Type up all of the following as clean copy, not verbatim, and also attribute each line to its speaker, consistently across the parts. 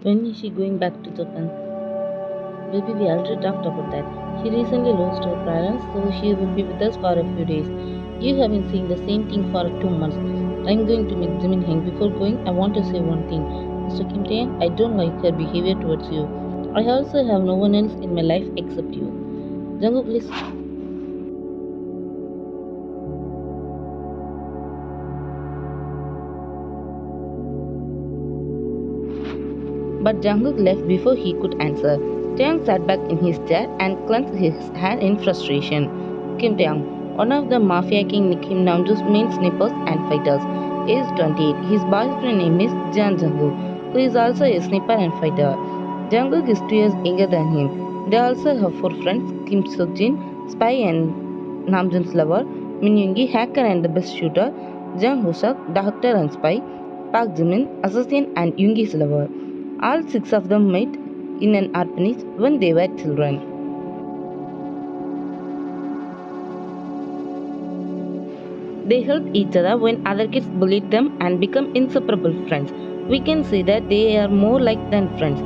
Speaker 1: When is she going back to Japan? Baby, we already talked about that. She recently lost her parents, so she will be with us for a few days. You have been saying the same thing for 2 months. I'm going to meet Jimin Heng. Before going, I want to say one thing. Mr. Kim Tae, I don't like her behavior towards you. I also have no one else in my life except you. Jungkook, please. But Jungkook left before he could answer. Taeyang sat back in his chair and clenched his hand in frustration. Kim Taeyang, one of the Mafia King Kim Namjoon's main snipers and fighters, is 28. His boyfriend name is Jan Jungkook, who is also a sniper and fighter. Jungkook is 2 years younger than him. They also have 4 friends: Kim Seokjin, spy and Namjoon's lover; Min Yoongi, hacker and the best shooter; Jung Hoseok, doctor and spy; Park Jimin, assassin and Yoongi's lover. All 6 of them met in an orphanage when they were children. They helped each other when other kids bullied them and become inseparable friends. We can say that they are more like than friends.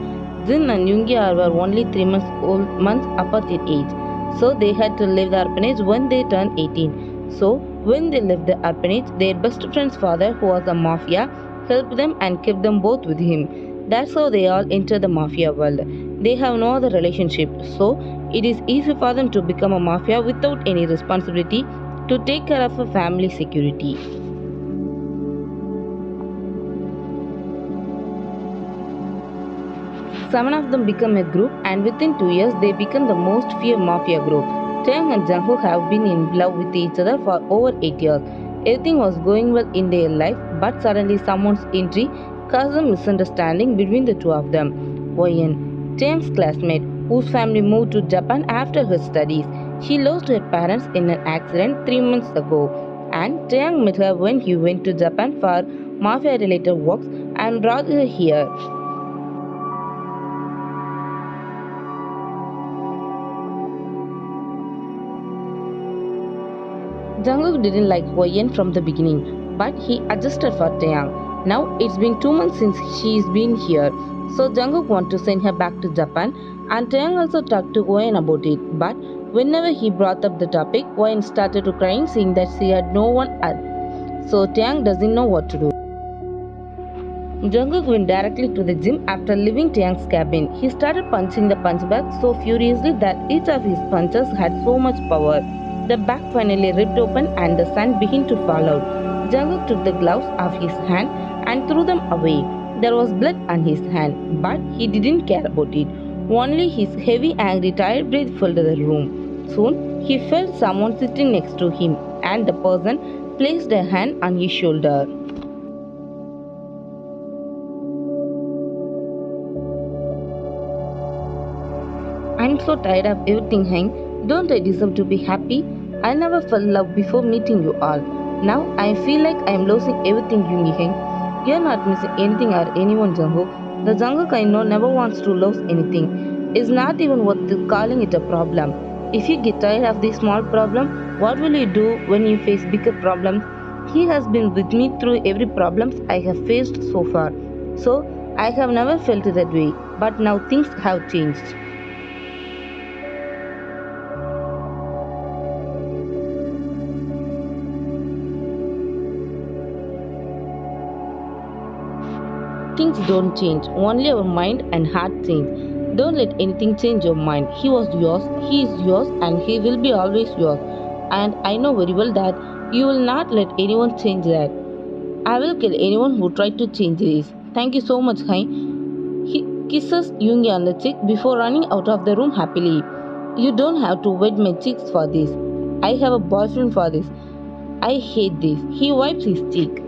Speaker 1: Jin and Yoongi were only 3 months apart in age, so they had to leave the orphanage when they turned 18. So when they left the orphanage, their best friend's father, who was a mafia, helped them and kept them both with him. That's how they all enter the mafia world. They have no other relationship, so it is easy for them to become a mafia without any responsibility to take care of a family security. 7 of them become a group, and within 2 years they become the most feared mafia group. Taeyang and Jungkook have been in love with each other for over 8 years. Everything was going well in their life, but suddenly someone's entry caused a misunderstanding between the two of them. Wayan, Taeyang's classmate, whose family moved to Japan after her studies. She lost her parents in an accident 3 months ago, and Taeyang met her when he went to Japan for mafia-related works and brought her here. Jungkook didn't like Wayan from the beginning, but he adjusted for Taeyang. Now it's been 2 months since she's been here, so Jungkook wanted to send her back to Japan, and Taeyang also talked to Wayan about it. But whenever he brought up the topic, Wayan started to crying, saying that she had no one else. So Taeyang doesn't know what to do. Jungkook went directly to the gym after leaving Taeyang's cabin. He started punching the punch bag so furiously that each of his punches had so much power. The bag finally ripped open and the sand began to fall out. Jungkook took the gloves off his hand and threw them away. There was blood on his hand, but he didn't care about it. Only his heavy, angry, tired breath filled the room. Soon, he felt someone sitting next to him, and the person placed a hand on his shoulder. I'm so tired of everything, Hank. Don't I deserve to be happy? I never felt love before meeting you all. Now I feel like I am losing everything, Yoongi Heng. You're not missing anything or anyone, Jungkook. The Jungkook I know never wants to lose anything. It's not even worth calling it a problem. If you get tired of this small problem, what will you do when you face bigger problems? He has been with me through every problem I have faced so far. So I have never felt that way. But now things have changed. Things don't change, only our mind and heart change. Don't let anything change your mind. He was yours, he is yours, and he will be always yours. And I know very well that you will not let anyone change that. I will kill anyone who tried to change this. Thank you so much, Hai. He kisses Yoongi on the cheek before running out of the room happily. You don't have to wet my cheeks for this. I have a boyfriend for this. I hate this. He wipes his cheek.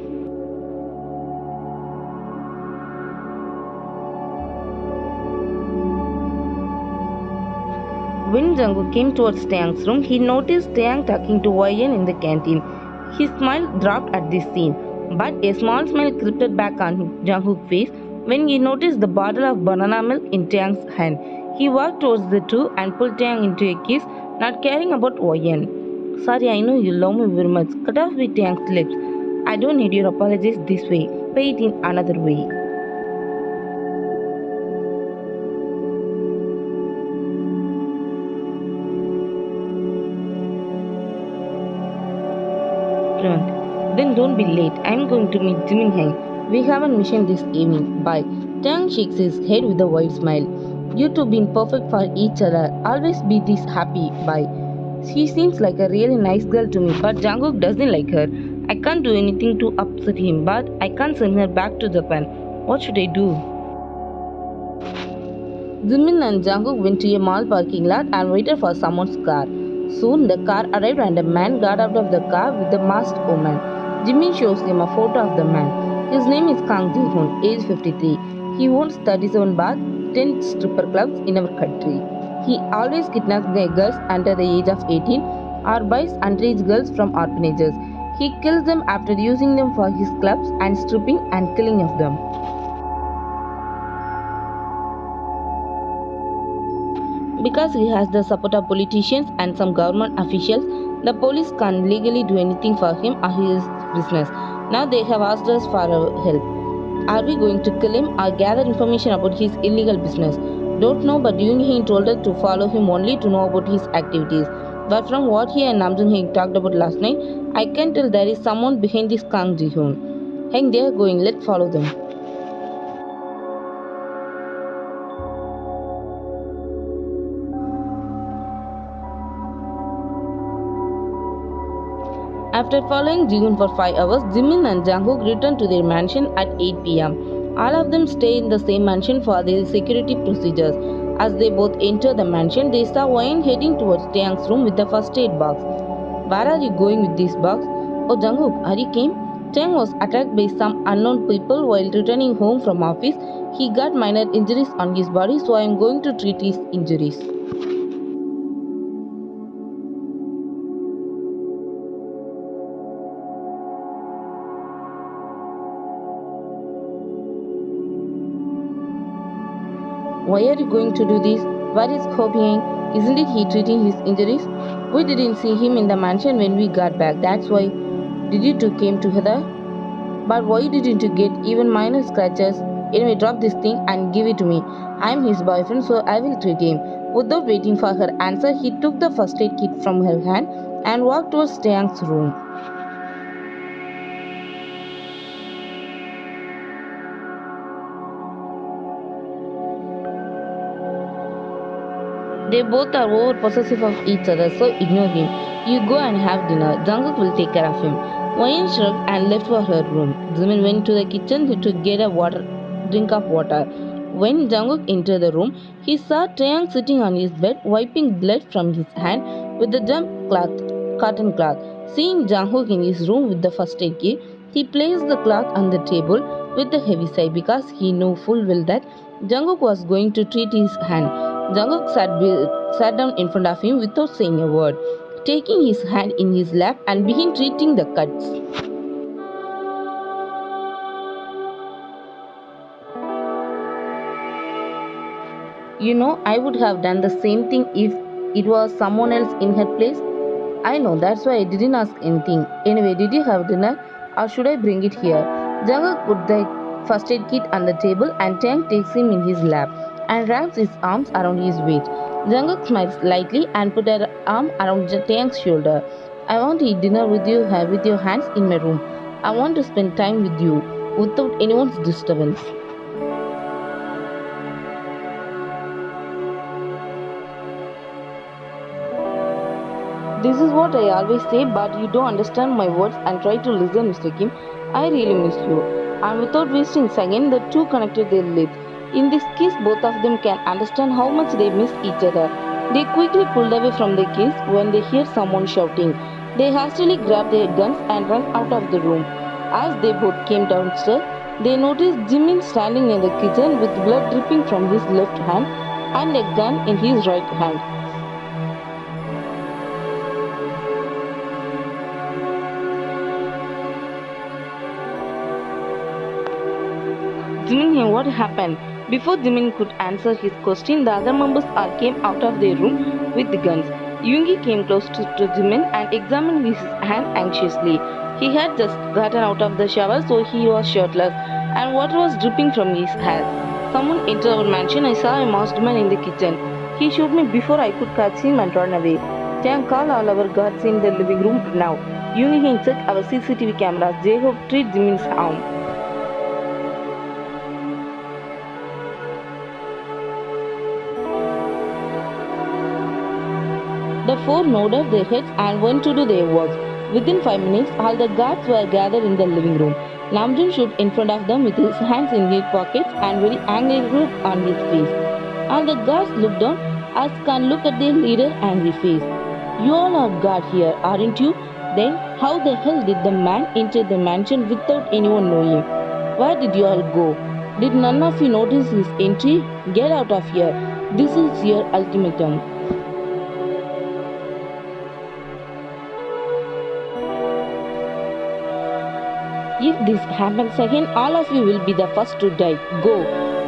Speaker 1: When Jungkook came towards Taeyang's room, he noticed Taeyang talking to Wayan in the canteen. His smile dropped at this scene, but a small smile crept back on Jungkook's face when he noticed the bottle of banana milk in Taeyang's hand. He walked towards the two and pulled Taeyang into a kiss, not caring about Wayan. Sorry, I know you love me very much. Cut off with Taeyang's lips. I don't need your apologies this way. Pay it in another way. everyone. Then don't be late. I'm going to meet Jimin Heng. We have a mission this evening. Bye. Tang shakes his head with a wide smile. You two been perfect for each other. Always be this happy. Bye. She seems like a really nice girl to me, but Jungkook doesn't like her. I can't do anything to upset him, but I can't send her back to Japan. What should I do? Jimin and Jungkook went to a mall parking lot and waited for someone's car. Soon the car arrived and a man got out of the car with a masked woman. Jimin shows him a photo of the man. His name is Kang Jae-hoon, age 53. He owns 37 bars, 10 stripper clubs in our country. He always kidnaps girls under the age of 18 or buys underage girls from orphanages. He kills them after using them for his clubs and stripping and killing of them. Because he has the support of politicians and some government officials, the police can't legally do anything for him or his business. Now they have asked us for our help. Are we going to kill him or gather information about his illegal business? Don't know, but Yoon Hee told us to follow him only to know about his activities. But from what he and Nam Jun Hee talked about last night, I can tell there is someone behind this Kang Ji-hoon. Hang, they are going, let's follow them. After following Jihoon for 5 hours, Jimin and Jungkook return to their mansion at 8 p.m. All of them stay in the same mansion for their security procedures. As they both enter the mansion, they saw Wayan heading towards Taeyang's room with the first aid box. Where are you going with this box? Oh Jungkook, are you came? Taeyang was attacked by some unknown people while returning home from office. He got minor injuries on his body, so I am going to treat his injuries. Why are you going to do this? Where is Ho being? Isn't it he treating his injuries? We didn't see him in the mansion when we got back. That's why. Did you two came together? But why didn't you get even minor scratches? Anyway, drop this thing and give it to me. I'm his boyfriend, so I will treat him. Without waiting for her answer, he took the first aid kit from her hand and walked towards Taeyang's room. They both are over possessive of each other, so ignore him. You go and have dinner. Jungkook will take care of him. Wayan shrugged and left for her room. Jimin went to the kitchen to get a drink of water. When Jungkook entered the room, he saw Taeyang sitting on his bed, wiping blood from his hand with the damp cotton cloth. Seeing Jungkook in his room with the first aid kit, he placed the cloth on the table with a heavy sigh because he knew full well that Jungkook was going to treat his hand. Jungkook sat down in front of him without saying a word, taking his hand in his lap and began treating the cuts. You know, I would have done the same thing if it was someone else in her place. I know, that's why I didn't ask anything. Anyway, did you have dinner or should I bring it here? Jungkook put the first aid kit on the table and Taeyang takes him in his lap and wraps his arms around his waist. Jungkook smiles lightly and put her arm around Taeyang's shoulder. I want to eat dinner with you with your hands in my room. I want to spend time with you without anyone's disturbance. This is what I always say, but you don't understand my words and try to listen, Mr. Kim. I really miss you. And without wasting a second, the two connected their lips. In this kiss, both of them can understand how much they miss each other. They quickly pulled away from the kiss when they hear someone shouting. They hastily grabbed their guns and ran out of the room. As they both came downstairs, they noticed Jimin standing in the kitchen with blood dripping from his left hand and a gun in his right hand. Jimin, what happened? Before Jimin could answer his question, the other members all came out of their room with the guns. Yoongi came close to Jimin and examined his hand anxiously. He had just gotten out of the shower, so he was shirtless, and water was dripping from his hair. Someone entered our mansion. I saw a masked man in the kitchen. He shot me before I could catch him and run away. Taeyang, call all our guards in the living room now. Yoongi check our CCTV cameras. Jae-hook treat Jimin's arm. The four nodded their heads and went to do their work. Within 5 minutes, all the guards were gathered in the living room. Namjoon stood in front of them with his hands in his pockets and very angry look on his face. All the guards looked down as can look at their leader angry face. You all are guard here, aren't you? Then how the hell did the man enter the mansion without anyone knowing? Where did you all go? Did none of you notice his entry? Get out of here. This is your ultimatum. If this happens again, all of you will be the first to die. Go.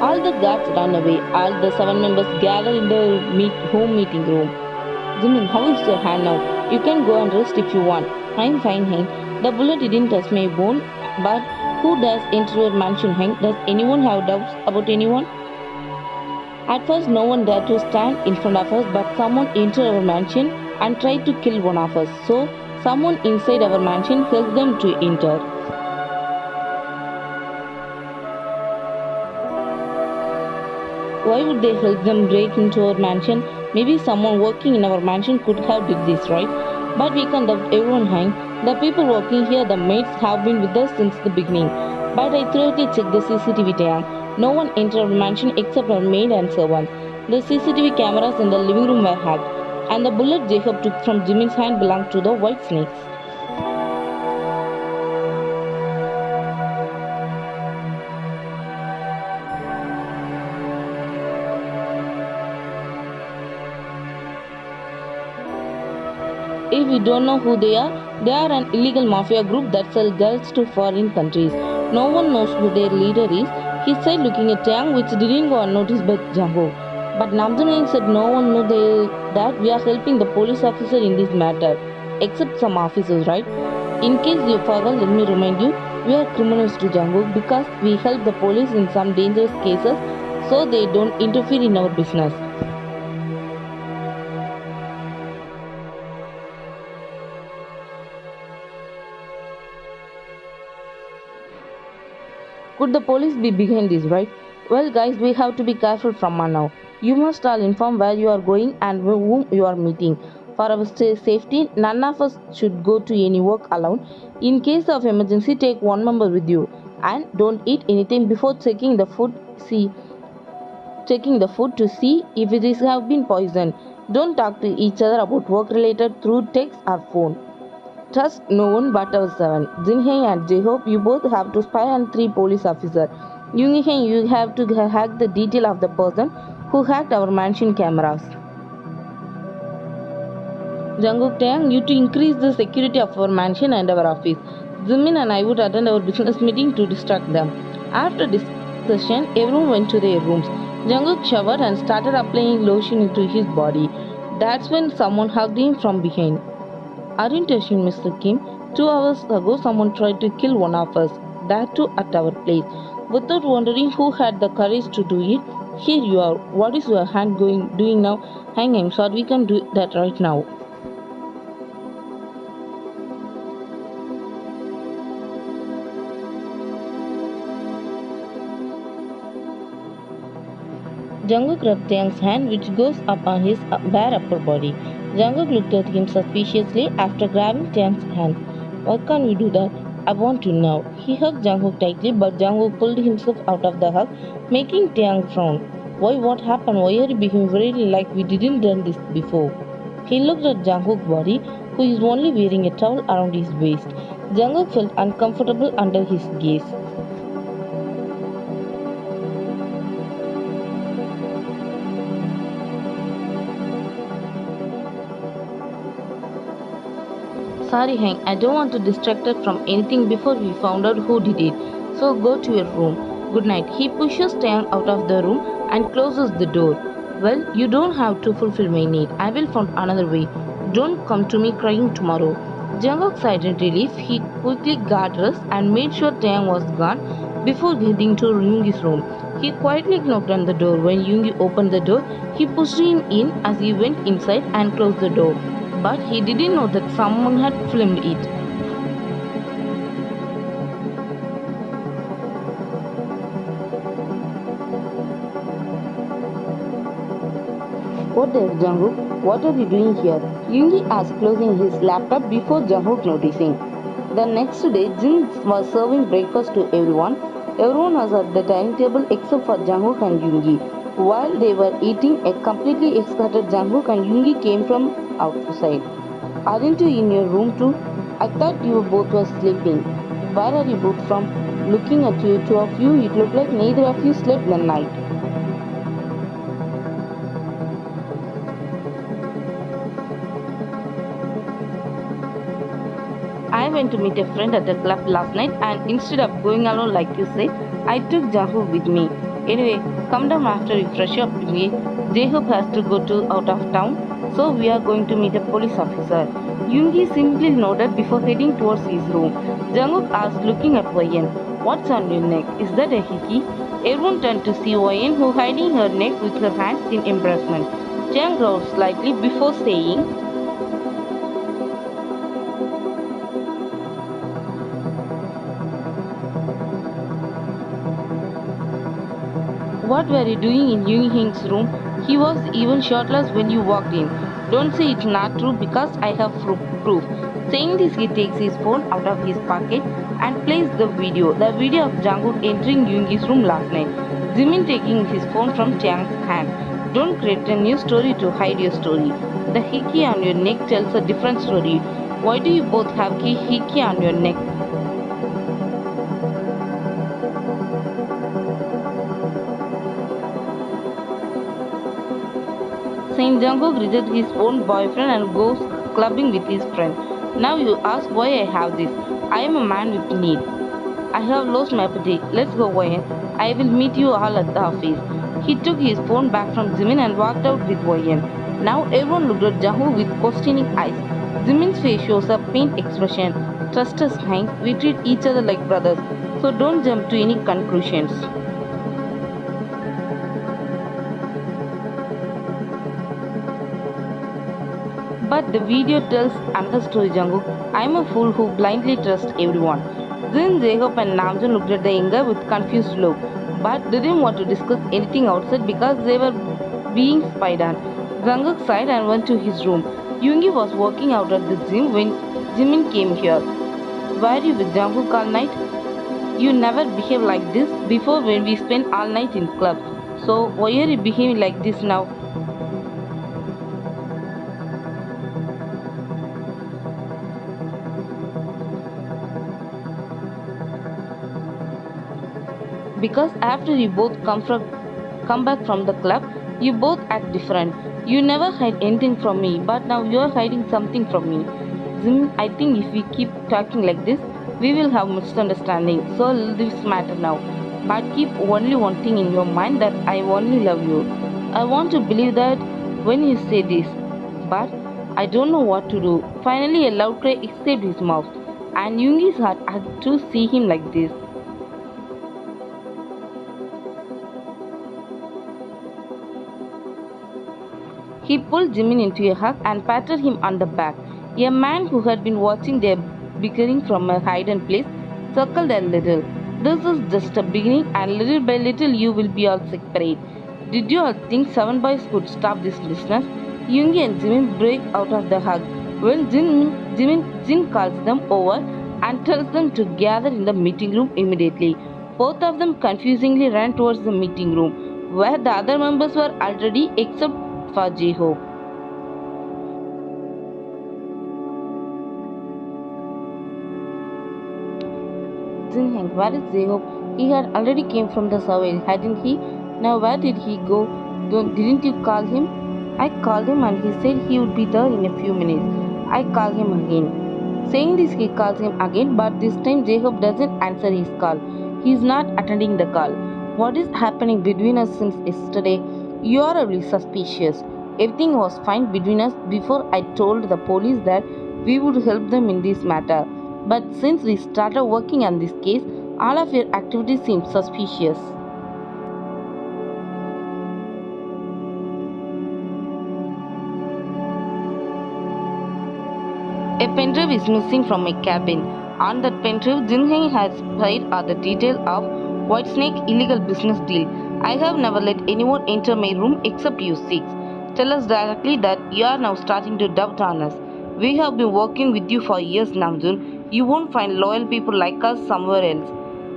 Speaker 1: All the guards ran away. All the 7 members gathered in the home meeting room. Jimin, how is your hand now? You can go and rest if you want. I'm fine, Hank. The bullet didn't touch my bone, but who does enter your mansion, Hank? Does anyone have doubts about anyone? At first, no one dared to stand in front of us, but someone entered our mansion and tried to kill one of us. So, someone inside our mansion helped them to enter. Why would they help them break into our mansion? Maybe someone working in our mansion could have did this, right? But we can't doubt everyone, Hank. The people working here, the maids, have been with us since the beginning. But I thoroughly checked the CCTV cam. No one entered our mansion except our maid and servants. The CCTV cameras in the living room were hacked, and the bullet Jacob took from Jimin's hand belonged to the white snakes. If we don't know who they are an illegal mafia group that sells girls to foreign countries. No one knows who their leader is, he said looking at Taeyang, which didn't go unnoticed by Jungkook. But Namjoon said no one knew that we are helping the police officer in this matter, except some officers, right? In case you forgot, let me remind you, we are criminals to Jungkook because we help the police in some dangerous cases so they don't interfere in our business. Could the police be behind this, right? Well guys, we have to be careful from now. You must all inform where you are going and whom you are meeting. For our safety, none of us should go to any work alone. In case of emergency, take one member with you. And don't eat anything before checking the food to see if it is have been poisoned. Don't talk to each other about work related through text or phone. Trust no one but ourselves. Jinhye and Jae-hope, you both have to spy on 3 police officers. Yoongi, you have to hack the detail of the person who hacked our mansion cameras. Jungkook, Taeyang, you to increase the security of our mansion and our office. Jimin and I would attend our business meeting to distract them. After discussion, everyone went to their rooms. Jungkook showered and started applying lotion into his body. That's when someone hugged him from behind. Aren't you ashamed, Mr. Kim? 2 hours ago, someone tried to kill one of us. That too at our place. Without wondering who had the courage to do it, here you are. What is your hand doing now? I'm sorry, we can do that right now. Jungkook rubbed Taeyang's hand, which goes up on his bare upper body. Jungkook looked at him suspiciously after grabbing Taeyang's hand. Why can't we do that? I want to now. He hugged Jungkook tightly, but Jungkook pulled himself out of the hug, making Taeyang frown. Why? What happened? Why are you behaving really like we didn't done this before? He looked at Jungkook's body, who is only wearing a towel around his waist. Jungkook felt uncomfortable under his gaze. Sorry Hank, I don't want to distract us from anything before we found out who did it. So go to your room. Good night. He pushes Taeyang out of the room and closes the door. Well, you don't have to fulfill my need. I will find another way. Don't come to me crying tomorrow. Jungkook sighed in relief. He quickly got dressed and made sure Taeyang was gone before heading to Yoongi's room. He quietly knocked on the door. When Yoongi opened the door, he pushed him in as he went inside and closed the door. But he didn't know that someone had filmed it. What the Jungkook? What are you doing here? Yoongi asked, closing his laptop before Jungkook noticing. The next day, Jin was serving breakfast to everyone. Everyone was at the dining table except for Jungkook and Yoongi. While they were eating, a completely excited Jungkook and Yoongi came from outside. Aren't you in your room too? I thought you both were sleeping. Where are you both from? Looking at you, two of you, it looked like neither of you slept the night. I went to meet a friend at the club last night and instead of going alone like you said, I took Jungkook with me. Anyway, come down after you fresh up with me. Jacob has to go to out of town, so we are going to meet a police officer. Yoongi simply nodded before heading towards his room. Jungkook asked, looking at Wayan, "What's on your neck? Is that a hickey?" Everyone turned to see Wayan, who hiding her neck with her hands in embarrassment. Jung growled slightly before saying, "What were you doing in Yoon Hing's room? He was even shirtless when you walked in. Don't say it's not true because I have proof." Saying this, he takes his phone out of his pocket and plays the video of Jungkook entering Yoongi's room last night. Jimin taking his phone from Chang's hand. "Don't create a new story to hide your story. The hickey on your neck tells a different story. Why do you both have hickey on your neck?" Saying Jungkook rejects his own boyfriend and goes clubbing with his friend. Now you ask why I have this. I am a man with need. I have lost my appetite. Let's go, Wayan. I will meet you all at the office. He took his phone back from Jimin and walked out with Wayan. Now everyone looked at Jungkook with questioning eyes. Jimin's face shows a pained expression. "Trust us, Hank. We treat each other like brothers. So don't jump to any conclusions." But the video tells another story, Jungkook. "I'm a fool who blindly trusts everyone." Then Jacob and Namjoon looked at the younger with confused look, but didn't want to discuss anything outside because they were being spied on. Jungkook sighed and went to his room. Yoongi was working out at the gym when Jimin came here. "Were you with Jungkook all night?" "You never behave like this before when we spent all night in club. So why are you behaving like this now?" "Because after you both come back from the club, you both act different. You never hide anything from me, but now you are hiding something from me." "Jim, I think if we keep talking like this, we will have misunderstanding. So leave this matter now. But keep only one thing in your mind, that I only love you. I want to believe that when you say this, but I don't know what to do." Finally, a loud cry escaped his mouth, and Yoongi's heart had to see him like this. He pulled Jimin into a hug and patted him on the back. A man who had been watching their bickering from a hidden place chuckled a little. "This is just a beginning, and little by little you will be all separate. Did you all think 7 boys could stop this business?" Yoongi and Jimin break out of the hug when Jin calls them over and tells them to gather in the meeting room immediately. Both of them confusingly ran towards the meeting room, where the other members were already except for Jaehook. Jin Hank, where is Jaehook? He had already came from the survey, hadn't he? Now where did he go? Didn't you call him? "I called him and he said he would be there in a few minutes. I call him again." Saying this, he calls him again, but this time Jacob doesn't answer his call. He is not attending the call. "What is happening between us since yesterday? You are really suspicious. Everything was fine between us before I told the police that we would help them in this matter. But since we started working on this case, all of your activities seem suspicious." A pendrive is missing from my cabin. On that pendrive, Jinheng has spied on the detail of Whitesnake illegal business deal. "I have never let anyone enter my room except you six." Tell us directly that you are now starting to doubt on us. We have been working with you for years, Namjoon. You won't find loyal people like us somewhere else.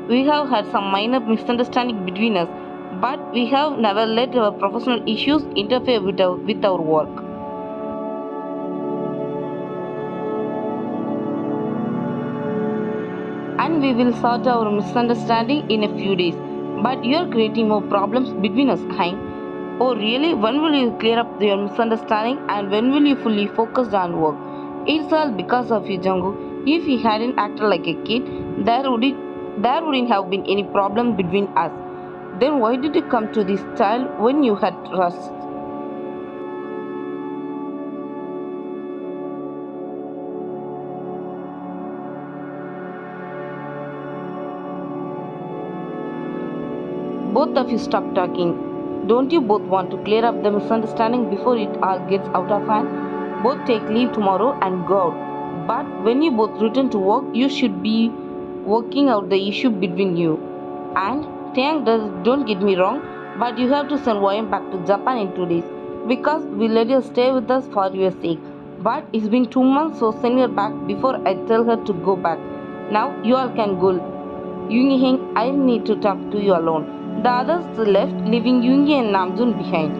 Speaker 1: We have had some minor misunderstanding between us, but we have never let our professional issues interfere with our work. And we will sort our misunderstanding in a few days. But you are creating more problems between us, Hein. Oh, really? When will you clear up your misunderstanding and when will you fully focus on work? It's all because of you, Jungkook. If he hadn't acted like a kid, there wouldn't have been any problem between us. Then why did you come to this child when you had trust? Both of you stop talking. Don't you both want to clear up the misunderstanding before it all gets out of hand? Both take leave tomorrow and go out. But when you both return to work, you should be working out the issue between you. And don't get me wrong, but you have to send Wayan back to Japan in 2 days because we let her stay with us for your sake. But it's been 2 months, so send her back before I tell her to go back. Now you all can go. Yoongi, I need to talk to you alone. The others left, leaving Yoongi and Namjoon behind.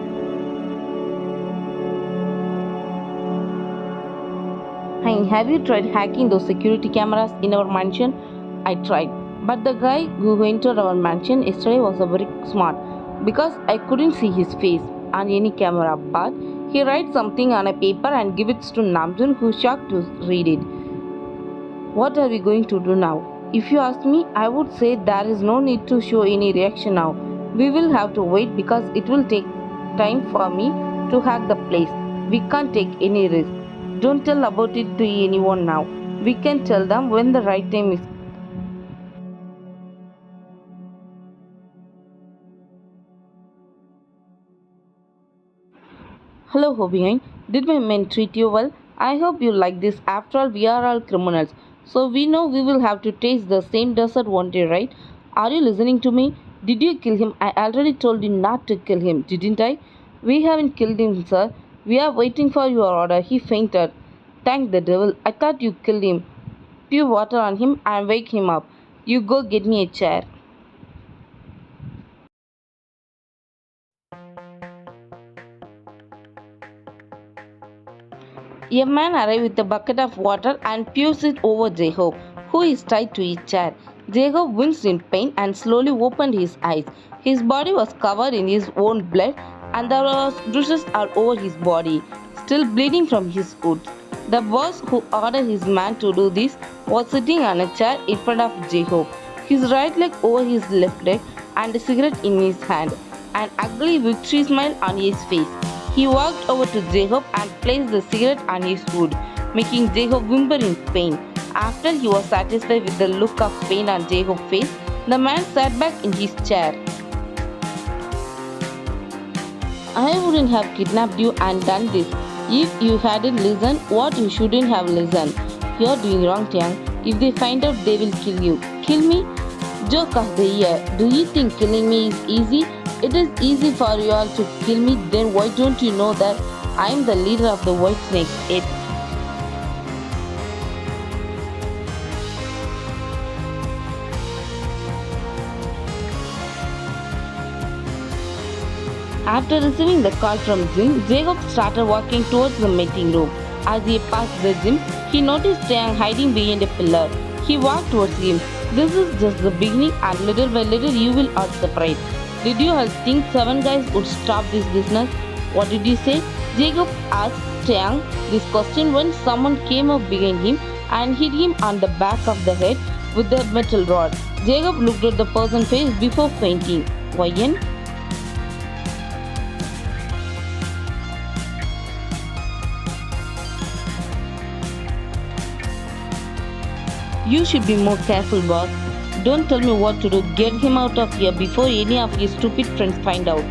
Speaker 1: Hey, have you tried hacking those security cameras in our mansion? I tried, but the guy who entered our mansion yesterday was very smart because I couldn't see his face on any camera, but he writes something on a paper and gives it to Namjoon, who is shocked to read it. What are we going to do now? If you ask me, I would say there is no need to show any reaction now. We will have to wait because it will take time for me to hack the place. We can't take any risk. Don't tell about it to anyone now. We can tell them when the right time is. Hello, Hobian. Did my men treat you well? I hope you like this. After all, we are all criminals. So we know we will have to taste the same desert one day, right? Are you listening to me? Did you kill him? I already told you not to kill him, didn't I? We haven't killed him, sir. We are waiting for your order. He fainted. Thank the devil. I thought you killed him. Pour water on him and wake him up. You go get me a chair. A man arrives with a bucket of water and pours it over Jacob, who is tied to a chair. Jacob winced in pain and slowly opened his eyes. His body was covered in his own blood and there were bruises all over his body, still bleeding from his wounds. The boss who ordered his man to do this was sitting on a chair in front of Jacob, his right leg over his left leg and a cigarette in his hand, an ugly victory smile on his face. He walked over to Jacob and placed the cigarette on his wood, making Jacob whimper in pain. After he was satisfied with the look of pain on Jacob's face, the man sat back in his chair. I wouldn't have kidnapped you and done this if you hadn't listened what you shouldn't have listened. You're doing wrong, Tiang. If they find out, they will kill you. Kill me? Joke of the year. Do you think killing me is easy? It is easy for you all to kill me, then why don't you know that I am the leader of the White Snake? After receiving the call from Jim, Jacob started walking towards the meeting room. As he passed the gym, he noticed Taeyang hiding behind a pillar. He walked towards him. This is just the beginning and little by little you will all separate. Did you all think 7 guys would stop this business? What did you say? Jacob asked Taeyang this question when someone came up behind him and hit him on the back of the head with the metal rod. Jacob looked at the person's face before fainting. Wayan? You should be more careful, boss. Don't tell me what to do. Get him out of here before any of your stupid friends find out.